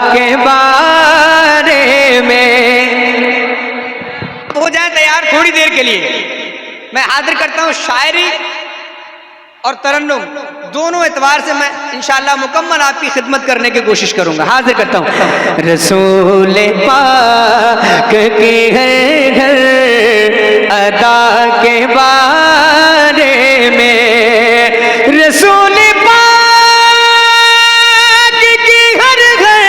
के बारे में। हो जाए तैयार थोड़ी देर के लिए, मैं हाजिर करता हूँ शायरी और तरन्नुम दोनों एतबार से मैं इंशाअल्लाह मुकम्मल आपकी खिदमत करने की कोशिश करूंगा। हाजिर करता हूँ। रसूल पाक के घर अदा के बारे में, रसूल पाक की हर घर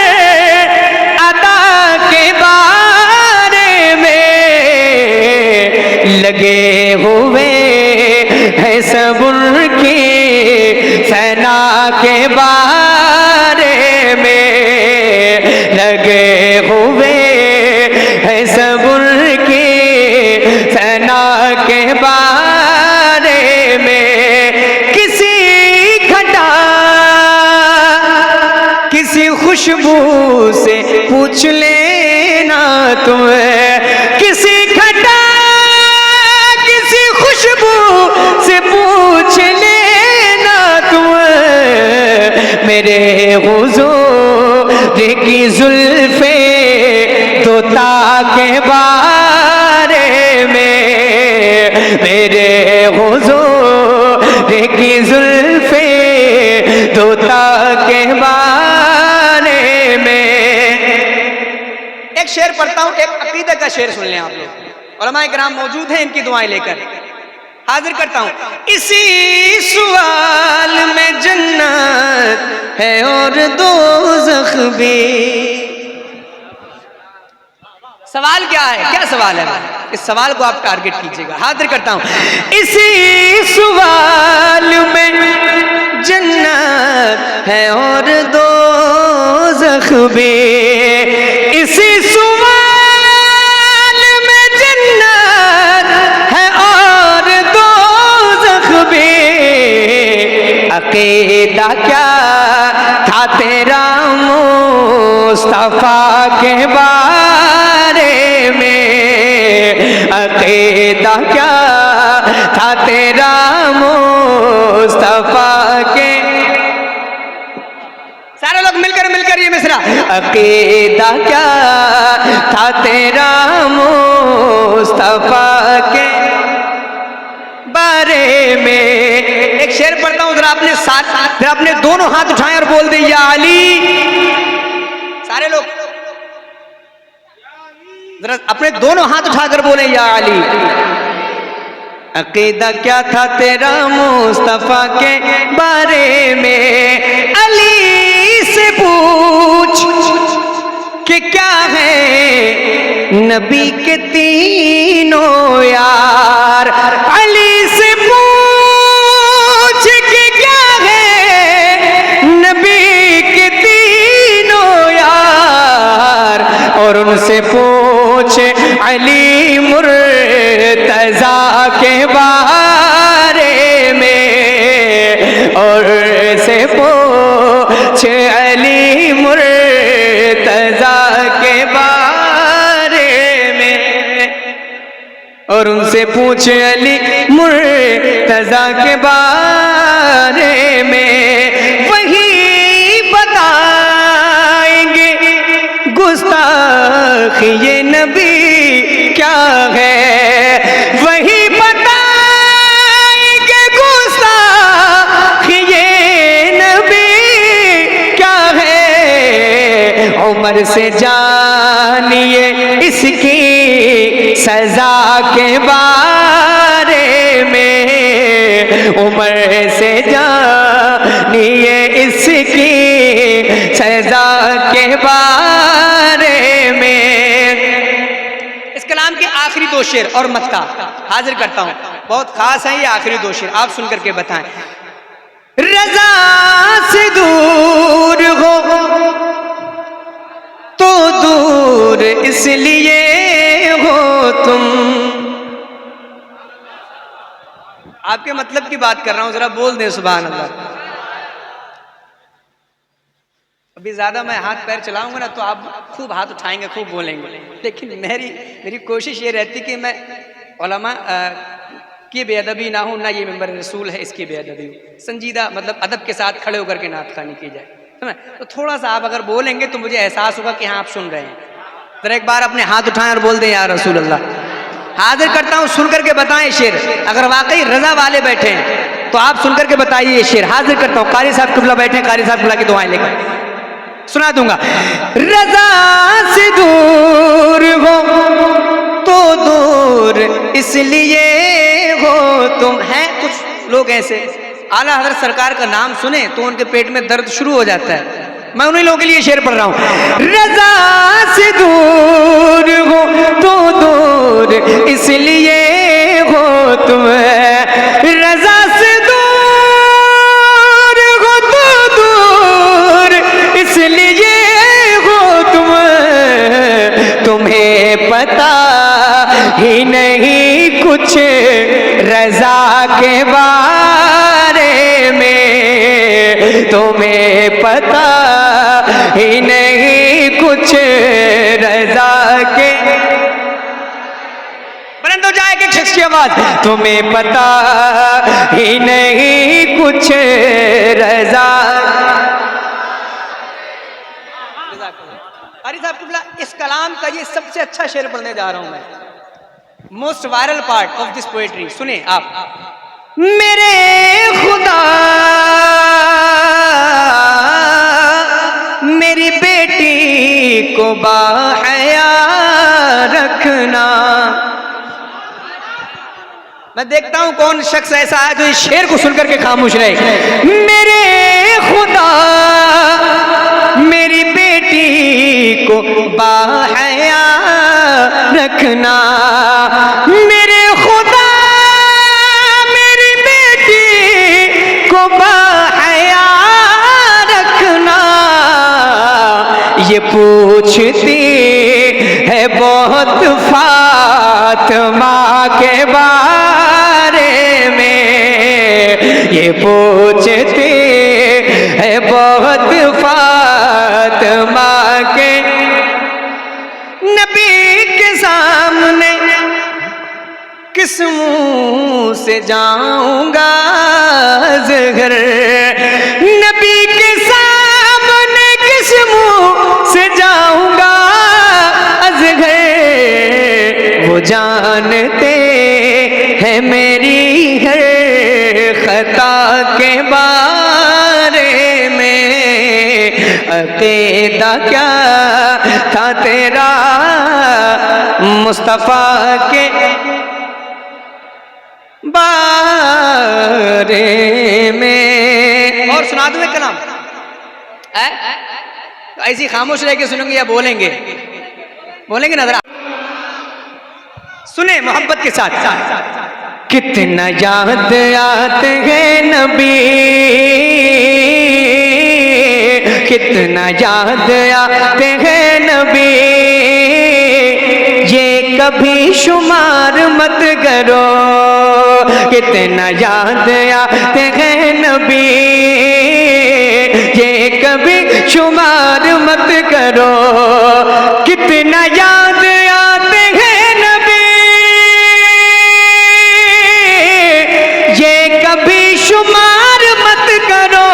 अदा के बारे में लगे हुए है सब उनकी सेना के बारे में, लगे हुए है सब उनकी सेना के बारे में। किसी घटा किसी खुशबू से पूछ लेना तुम्हें, किसी घटा किसी खुशबू से पूछ लेना तुम्हें, मेरे हुजूर की जुल्फे तोता के बारे में, मेरे हुजूर की जुल्फे तोता के बारे में। एक शेर पढ़ता हूं, एक अकीदत का शेर सुन लें आप लोग। उलमाए किराम मौजूद हैं, इनकी दुआएं लेकर हाजिर करता हूं। इसी सवाल में जन्नत है और दोज़ख भी। सवाल क्या है, क्या सवाल है? इस सवाल को आप टारगेट कीजिएगा। हाजिर करता हूं। इसी सवाल में जन्नत है और दोज़ख भी, इसी सवाल में जन्नत है और दोज़ख भी। अकीदा क्या था तेरा मुस्तफा के बारे में, अकीदा क्या था तेरा मुस्तफा के। सारे लोग मिलकर ये मिसरा। अकीदा क्या था तेरा मुस्तफा के बारे में। एक शेर पढ़ता हूं, जरा अपने दोनों हाथ उठाएं और बोल दे या अली। सारे लोग जरा अपने दोनों हाथ उठाकर बोले या अली। अकीदा क्या था तेरा मुस्तफा के बारे में, अली से पूछ कि क्या है नबी के तीनों यार। अली से पूछ कि क्या है नबी के तीनों यार, और उनसे पूछ अली मुर्तजा के बारे में, और से पूछ अली मुर्तजा के बारे में, और उनसे पूछ अली मुर्तजा के बारे में। वही बताएंगे गुस्ताख ये नबी क्या है, वही बताएंगे गुस्ताख ये नबी क्या है। उमर से जानिए इसकी सजा के बारे में, उमर से जानिए इसकी सजा के बारे में। इस कलाम के आखिरी दो शेर और मत्ता हाजिर करता हूं, बहुत खास है ये आखिरी दो शेर, आप सुन करके बताएं। रजा से दूर हो तो दूर इसलिए हो तुम। आपके मतलब की बात कर रहा हूं, जरा बोल दें सुभान अल्लाह। अभी ज्यादा मैं हाथ पैर चलाऊंगा ना तो आप खूब हाथ उठाएंगे, खूब बोलेंगे, लेकिन मेरी कोशिश ये रहती कि मैं उलमा की बेअदबी ना हो, ना ये मेंबर रसूल है इसकी बेअदबी हो। संजीदा मतलब अदब के साथ खड़े होकर के नात खानी की जाए। है ना? तो थोड़ा सा आप अगर बोलेंगे तो मुझे एहसास होगा कि हाँ आप सुन रहे हैं। जरा एक बार अपने हाथ उठाएं और बोल दें या रसूल अल्लाह। हाजिर करता हूँ, सुन करके बताएं शेर। अगर वाकई रजा वाले बैठे हैं तो आप सुन करके बताइए ये शेर। हाजिर करता हूँ, कारी साहब किबला बैठे हैं, कारी साहब किबला की दुआएं लेकर सुना दूंगा। रजा से दूर हो तो दूर इसलिए हो तुम। हैं कुछ लोग ऐसे, आला हज़रत सरकार का नाम सुने तो उनके पेट में दर्द शुरू हो जाता है। मैं उन्हीं लोगों के लिए शेर पढ़ रहा हूं। रजा से दूर हो तो दूर इसलिए हो तुम, रजा से दूर हो तो दूर इसलिए हो तुम, तुम्हें पता ही नहीं कुछ रजा के बारे में, तुम्हें पता ही नहीं कुछ रजा के। बुलंद हो जाए कि शख्स की आवाज, तुम्हें पता ही नहीं कुछ रजा। अरे साहब किबला, इस कलाम का ये सबसे अच्छा शेर पढ़ने जा रहा हूं मैं, most viral part of this poetry. सुने आप। मेरे खुदा मेरी बेटी को बाहया रखना। मैं देखता हूं कौन शख्स ऐसा है जो इस शेर को सुनकर के खामोश रहे। मेरे खुदा मेरी बेटी को बाहया रखना, मेरे खुदा मेरी बेटी को बाहया रखना। ये पूछती है बहुत फातिमा के बारे में, ये पूछती है बहुत फातिमा के। नबी के सामने किस मुंह से जाऊंगा ज़हर, नबी के सामने किस मुंह से जाऊंगा ज़हर। वो जानते हैं मेरी हर खता के बारे में, अक़ीदा क्या था तेरा मुस्तफ़ा के बारे में। और सुना दूं एक कलाम, ऐसी खामोश रह के सुनेंगे या बोलेंगे? बोलेंगे ना? जरा सुने मोहब्बत के साथ। कितना याद आते हैं नबी, कितना याद आते हैं नबी, ये कभी शुमार मत करो। कितना याद आते हैं नबी, ये कभी शुमार मत करो। कितना याद आते हैं नबी, ये कभी शुमार मत करो।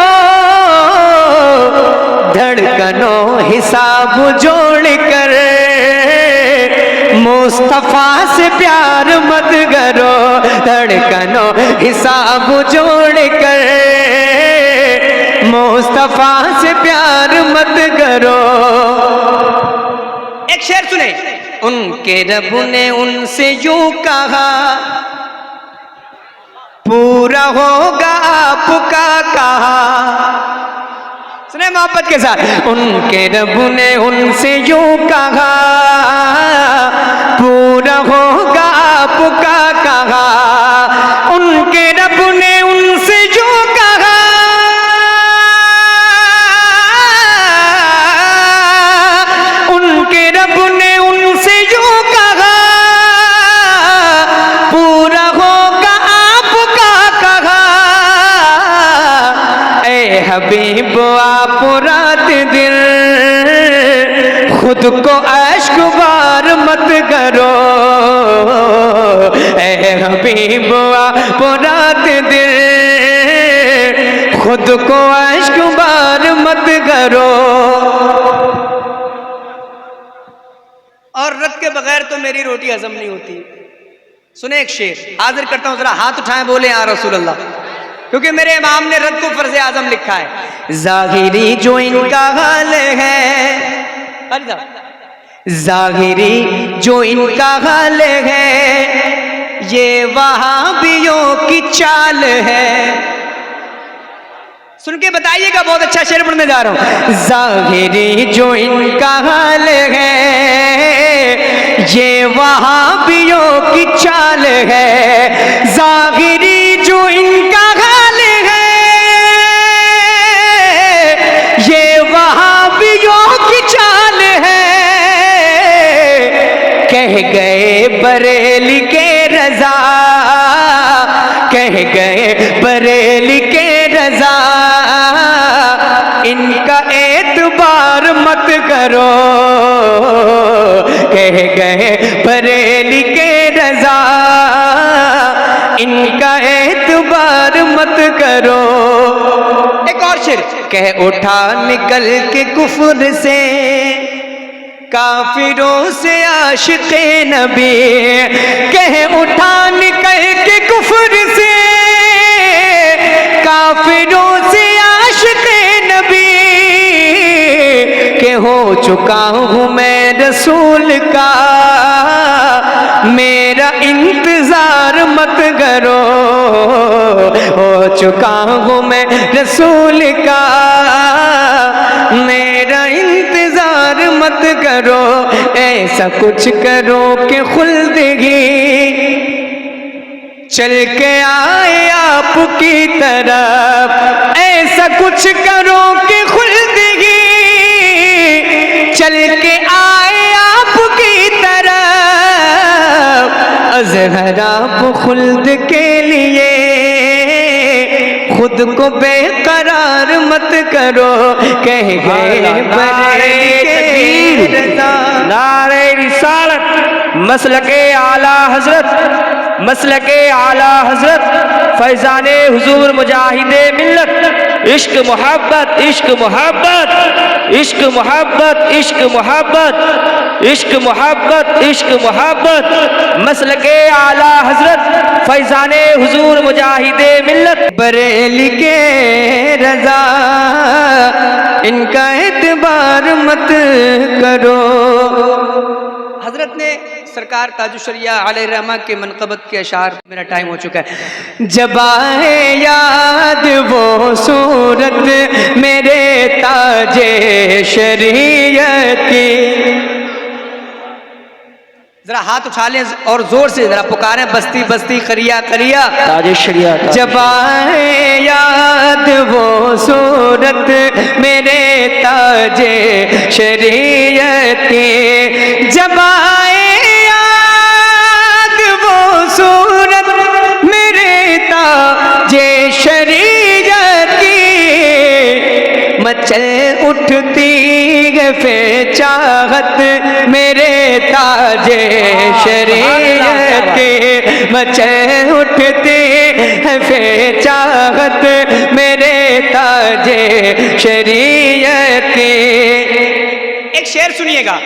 धड़कनों हिसाब जोड़ कर मुस्तफा से प्यार मत करो। धड़कनों हिसाब जोड़ कर मुस्तफा से प्यार मत करो। एक शेर सुने। उनके रब ने उनसे यूं कहा, पूरा होगा आपका कहा। सुने मोहब्बत के साथ। उनके रब ने उनसे यूं कहा, पूरा होगा आपका कहा। उनके रब ने उनसे यूं कहा, उनके रब ने उनसे यूं कहा, पूरा होगा आपका कहा। ए हबीब आप रात दिन खुद को अश्क बार मत करो। ए हबीब आप रात दिन खुद को अश्क बार मत करो। करो। और रद के बगैर तो मेरी रोटी हजम नहीं होती। सुने एक शेर, हाजिर करता हूं, जरा हाथ उठाएं, बोले या रसूल अल्लाह, क्योंकि मेरे इमाम ने रद को फर्ज आजम लिखा है। जाहिरी जो इनका हाल है, जाहिरी जो इनका हाल है, ये वहाबियों की चाल है। सुन के बताइएगा, बहुत अच्छा शेर पढ़ने जा रहा हूं। जाहिरी जो इनका हाल है, ये वहाबियों की चाल है। जाहिरी जो इनका हाल है, ये वहाबियों की चाल है। कह गए बरेली के रजा, कह गए बरेली के रजा, इनका एतबार मत करो। कह गए बरेली के रजा, इनका एतबार मत करो। एक और शेर, कह उठा निकल के कुफ्र से, काफिरों से आशिक़े नबी। कह उठा निकल के कुफ्र से, काफिरों से आशिक़े नबी। के हो चुका हूँ मैं रसूल का, मेरा इंतजार मत करो। हो चुका हूँ मैं रसूल का, मेरा इंतजार मत करो। ऐसा कुछ करो कि खुल्दगी चल के आए आपकी तरफ। ऐसा कुछ करो कि खुल्दगी चल के आए आपकी तरफ। अज़हर आप खुल्द के लिए खुद को बेकरार मत करो। कह गए नारे रिसालत मसलके आला हजरत, मसलके आला हजरत फैजाने हुजूर मुजाहिदे मिल्लत। इश्क मोहब्बत, इश्क मोहब्बत, इश्क मोहब्बत, इश्क मोहब्बत, इश्क मोहब्बत, इश्क मोहब्बत, मसलके आला हजरत फैजाने हुजूर मुजाहिदे मिल्लत। बरेली के रजा, इनका एतबार मत करो। हजरत ने सरकार ताजुश शरिया अलैहिर्रहमा के मनक़बत के अशार, मेरा टाइम हो चुका है। जब आए याद वो सूरत मेरे ताजे शरीयत की। जरा हाथ उठा लें और जोर से जरा पुकारें, बस्ती बस्ती खरिया खरिया ताजे शरिया। जब आए याद वो सूरत मेरे ताजे शरीयत की। जब आए याद वो सूरत मेरे ताजे शरीयत की। मचल उठती है फे चाहत मेरे ताजे शरीयत की। मचल उठती है फे चाहत मेरे ताजे शरीयत की। एक शेर सुनिएगा,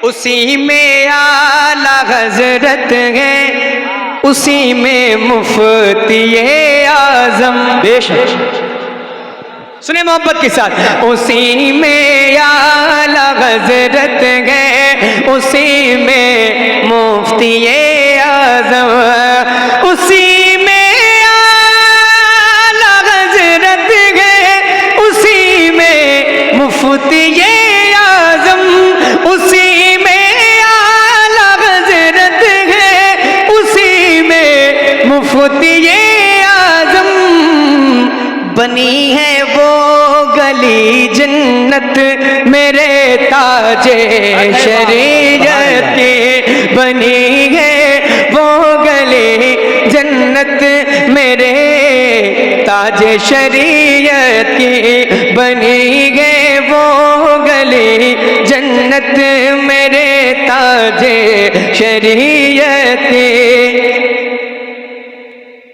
उसी में आला हजरत है, उसी में मुफ्ती आजम। बेशक सुने मोहब्बत के साथ। उसी में आला हजरत है, उसी में मुफ्ती आजम। उसी में आला हजरत है, उसी में मुफ्ती आजम। उसी में आला हजरत है, उसी में मुफ्ती आजम। बनी है वो गली जन्नत मेरे ताजे शरीयत की। बनी है वो गली जन्नत मेरे ताजे शरीयत की। बनी है वो गली जन्नत मेरे ताजे शरीयत की।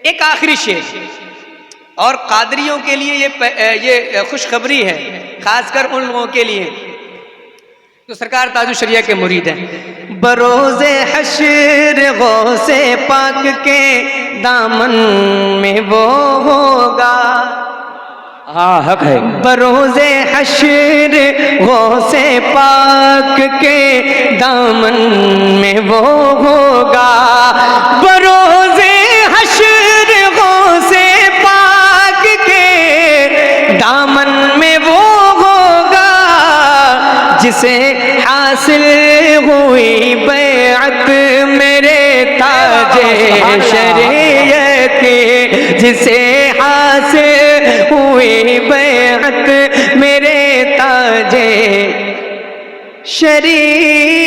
एक आखिरी शेर, और कादरियों के लिए ये खुशखबरी है, खासकर उन लोगों के लिए जो सरकार ताजु शरिया के मुरीद हैं। बरोज़े हश्र गौसे पाक के दामन में वो होगा, हाँ हक है। बरोज़े हश्र गौसे पाक के दामन में वो होगा, बरोज़े हश्र गौसे पाक के दामन में वो होगा, जिसे हासिल हुई बैअत मेरे ताजे शरीयत की, जिसे हासिल हुई बैअत मेरे ताजे शरीयत